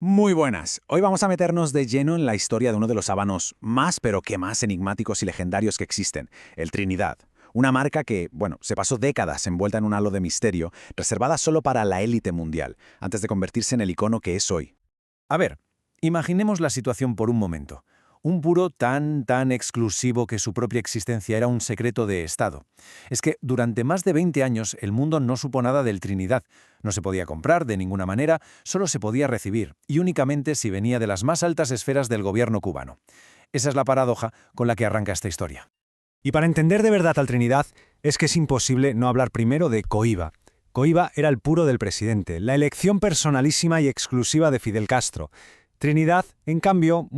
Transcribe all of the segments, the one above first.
Muy buenas. Hoy vamos a meternos de lleno en la historia de uno de los habanos más, pero que más enigmáticos y legendarios que existen, el Trinidad. Una marca que, bueno, se pasó décadas envuelta en un halo de misterio, reservada solo para la élite mundial, antes de convertirse en el icono que es hoy. A ver, imaginemos la situación por un momento. Un puro tan exclusivo que su propia existencia era un secreto de Estado. Es que durante más de 20 años el mundo no supo nada del Trinidad. No se podía comprar de ninguna manera, solo se podía recibir, y únicamente si venía de las más altas esferas del gobierno cubano. Esa es la paradoja con la que arranca esta historia. Y para entender de verdad al Trinidad, es que es imposible no hablar primero de Coiba. Coiba era el puro del presidente, la elección personalísima y exclusiva de Fidel Castro. Trinidad, en cambio,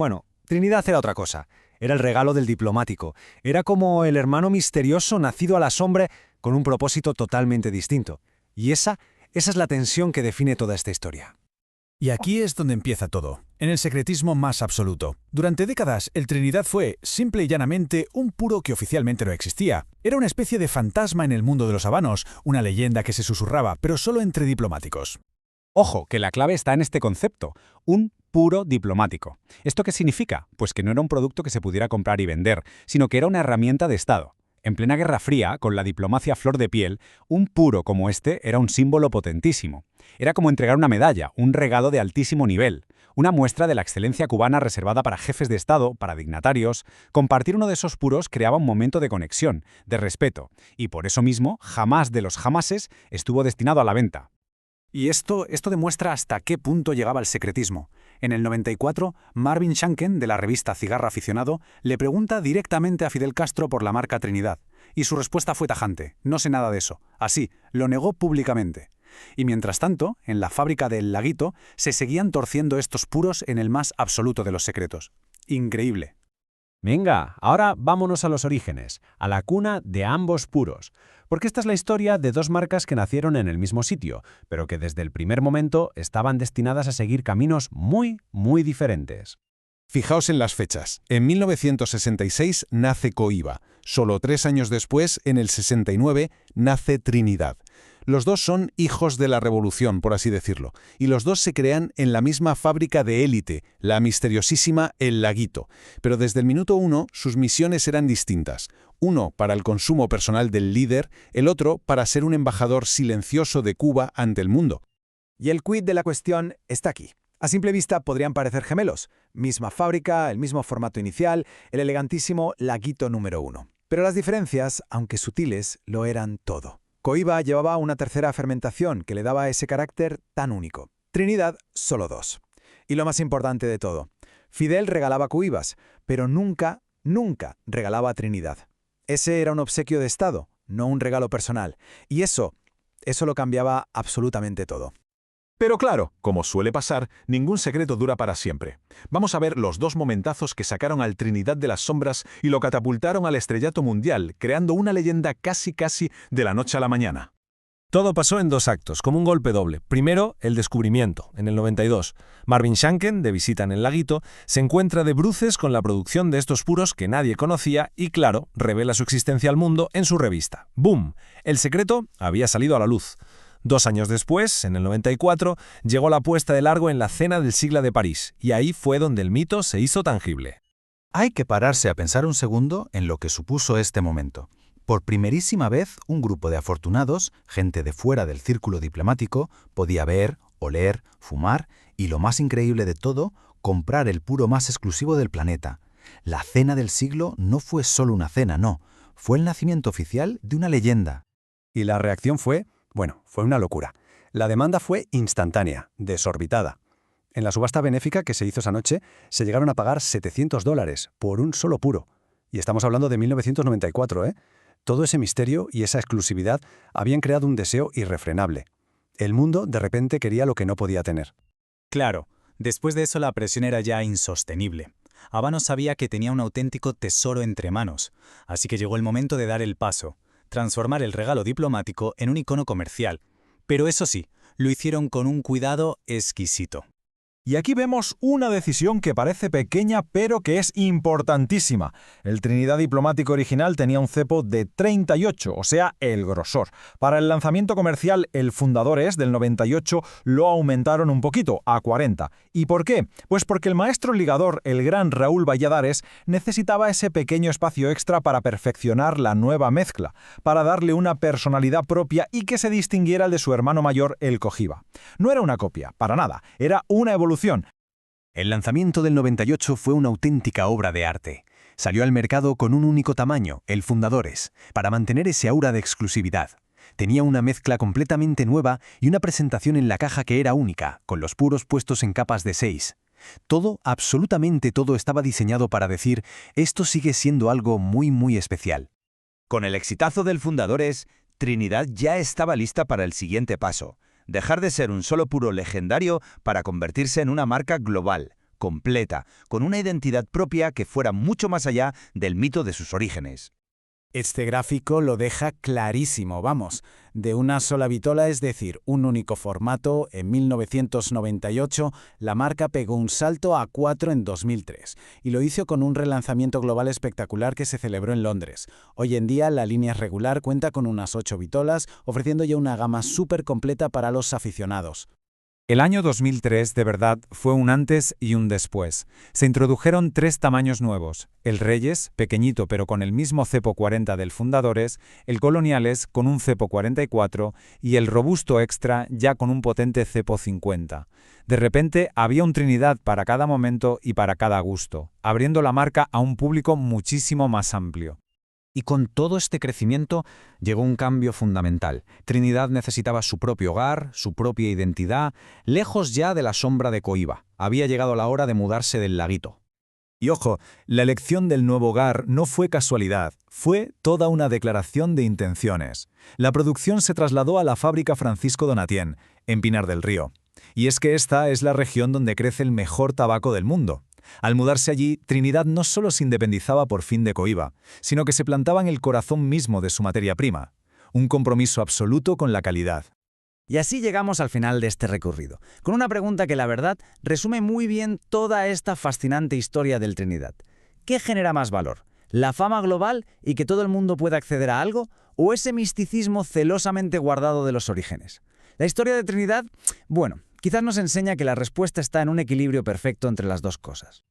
Trinidad era otra cosa. Era el regalo del diplomático. Era como el hermano misterioso nacido a la sombra con un propósito totalmente distinto. Y esa es la tensión que define toda esta historia. Y aquí es donde empieza todo, en el secretismo más absoluto. Durante décadas, el Trinidad fue, simple y llanamente, un puro que oficialmente no existía. Era una especie de fantasma en el mundo de los habanos, una leyenda que se susurraba, pero solo entre diplomáticos. Ojo, que la clave está en este concepto, un puro diplomático. ¿Esto qué significa? Pues que no era un producto que se pudiera comprar y vender, sino que era una herramienta de Estado. En plena Guerra Fría, con la diplomacia a flor de piel, un puro como este era un símbolo potentísimo. Era como entregar una medalla, un regalo de altísimo nivel, una muestra de la excelencia cubana reservada para jefes de Estado, para dignatarios. Compartir uno de esos puros creaba un momento de conexión, de respeto, y por eso mismo, jamás de los jamases estuvo destinado a la venta. Y esto demuestra hasta qué punto llegaba el secretismo. En el 94, Marvin Shanken, de la revista Cigarro Aficionado, le pregunta directamente a Fidel Castro por la marca Trinidad. Y su respuesta fue tajante: no sé nada de eso. Así, lo negó públicamente. Y mientras tanto, en la fábrica del Laguito, se seguían torciendo estos puros en el más absoluto de los secretos. Increíble. Venga, ahora vámonos a los orígenes, a la cuna de ambos puros. Porque esta es la historia de dos marcas que nacieron en el mismo sitio, pero que desde el primer momento estaban destinadas a seguir caminos muy diferentes. Fijaos en las fechas. En 1966 nace Coiba. Solo 3 años después, en el 69, nace Trinidad. Los dos son hijos de la revolución, por así decirlo, y los dos se crean en la misma fábrica de élite, la misteriosísima El Laguito. Pero desde el minuto 1 sus misiones eran distintas. Uno para el consumo personal del líder, el otro para ser un embajador silencioso de Cuba ante el mundo. Y el quid de la cuestión está aquí. A simple vista podrían parecer gemelos. Misma fábrica, el mismo formato inicial, el elegantísimo Laguito número 1. Pero las diferencias, aunque sutiles, lo eran todo. Coiba llevaba una tercera fermentación que le daba ese carácter tan único. Trinidad, solo 2. Y lo más importante de todo, Fidel regalaba Coibas, pero nunca regalaba Trinidad. Ese era un obsequio de Estado, no un regalo personal. Y eso lo cambiaba absolutamente todo. Pero claro, como suele pasar, ningún secreto dura para siempre. Vamos a ver los dos momentazos que sacaron al Trinidad de las sombras y lo catapultaron al estrellato mundial, creando una leyenda casi de la noche a la mañana. Todo pasó en 2 actos, como un golpe doble. Primero, el descubrimiento, en el 92. Marvin Shanken, de visita en el Laguito, se encuentra de bruces con la producción de estos puros que nadie conocía y, claro, revela su existencia al mundo en su revista. ¡Boom! El secreto había salido a la luz. 2 años después, en el 94, llegó la puesta de largo en la Cena del Siglo de París, y ahí fue donde el mito se hizo tangible. Hay que pararse a pensar un segundo en lo que supuso este momento. Por primerísima vez, un grupo de afortunados, gente de fuera del círculo diplomático, podía ver, oler, fumar y, lo más increíble de todo, comprar el puro más exclusivo del planeta. La cena del siglo no fue solo una cena, no. Fue el nacimiento oficial de una leyenda. Y la reacción fue una locura. La demanda fue instantánea, desorbitada. En la subasta benéfica que se hizo esa noche, se llegaron a pagar $700 por un solo puro. Y estamos hablando de 1994, ¿eh? Todo ese misterio y esa exclusividad habían creado un deseo irrefrenable. El mundo, de repente, quería lo que no podía tener. Claro, después de eso la presión era ya insostenible. Habano sabía que tenía un auténtico tesoro entre manos, así que llegó el momento de dar el paso, transformar el regalo diplomático en un icono comercial. Pero eso sí, lo hicieron con un cuidado exquisito. Y aquí vemos una decisión que parece pequeña pero que es importantísima. El Trinidad diplomático original tenía un cepo de 38, o sea, el grosor. Para el lanzamiento comercial, el Fundadores del 98 lo aumentaron un poquito, a 40. ¿Y por qué? Pues porque el maestro ligador, el gran Raúl Valladares, necesitaba ese pequeño espacio extra para perfeccionar la nueva mezcla, para darle una personalidad propia y que se distinguiera de su hermano mayor, el Cohiba. No era una copia, para nada, era una evolución. El lanzamiento del 98 fue una auténtica obra de arte. Salió al mercado con un único tamaño, el Fundadores, para mantener ese aura de exclusividad. Tenía una mezcla completamente nueva y una presentación en la caja que era única, con los puros puestos en capas de 6. Todo, absolutamente todo, estaba diseñado para decir, esto sigue siendo algo muy especial. Con el exitazo del Fundadores, Trinidad ya estaba lista para el siguiente paso: dejar de ser un solo puro legendario para convertirse en una marca global, completa, con una identidad propia que fuera mucho más allá del mito de sus orígenes. Este gráfico lo deja clarísimo, vamos. De una sola vitola, es decir, un único formato, en 1998, la marca pegó un salto a 4 en 2003, y lo hizo con un relanzamiento global espectacular que se celebró en Londres. Hoy en día, la línea regular cuenta con unas 8 vitolas, ofreciendo ya una gama súper completa para los aficionados. El año 2003, de verdad, fue un antes y un después. Se introdujeron 3 tamaños nuevos: el Reyes, pequeñito pero con el mismo cepo 40 del Fundadores, el Coloniales con un cepo 44 y el Robusto Extra ya con un potente cepo 50. De repente había un Trinidad para cada momento y para cada gusto, abriendo la marca a un público muchísimo más amplio. Y con todo este crecimiento llegó un cambio fundamental. Trinidad necesitaba su propio hogar, su propia identidad, lejos ya de la sombra de Cohiba. Había llegado la hora de mudarse del laguito. Y ojo, la elección del nuevo hogar no fue casualidad, fue toda una declaración de intenciones. La producción se trasladó a la fábrica Francisco Donatien, en Pinar del Río. Y es que esta es la región donde crece el mejor tabaco del mundo. Al mudarse allí, Trinidad no solo se independizaba por fin de Cohiba, sino que se plantaba en el corazón mismo de su materia prima. Un compromiso absoluto con la calidad. Y así llegamos al final de este recorrido, con una pregunta que la verdad resume muy bien toda esta fascinante historia del Trinidad. ¿Qué genera más valor? ¿La fama global y que todo el mundo pueda acceder a algo? ¿O ese misticismo celosamente guardado de los orígenes? La historia de Trinidad, bueno, quizás nos enseña que la respuesta está en un equilibrio perfecto entre las dos cosas.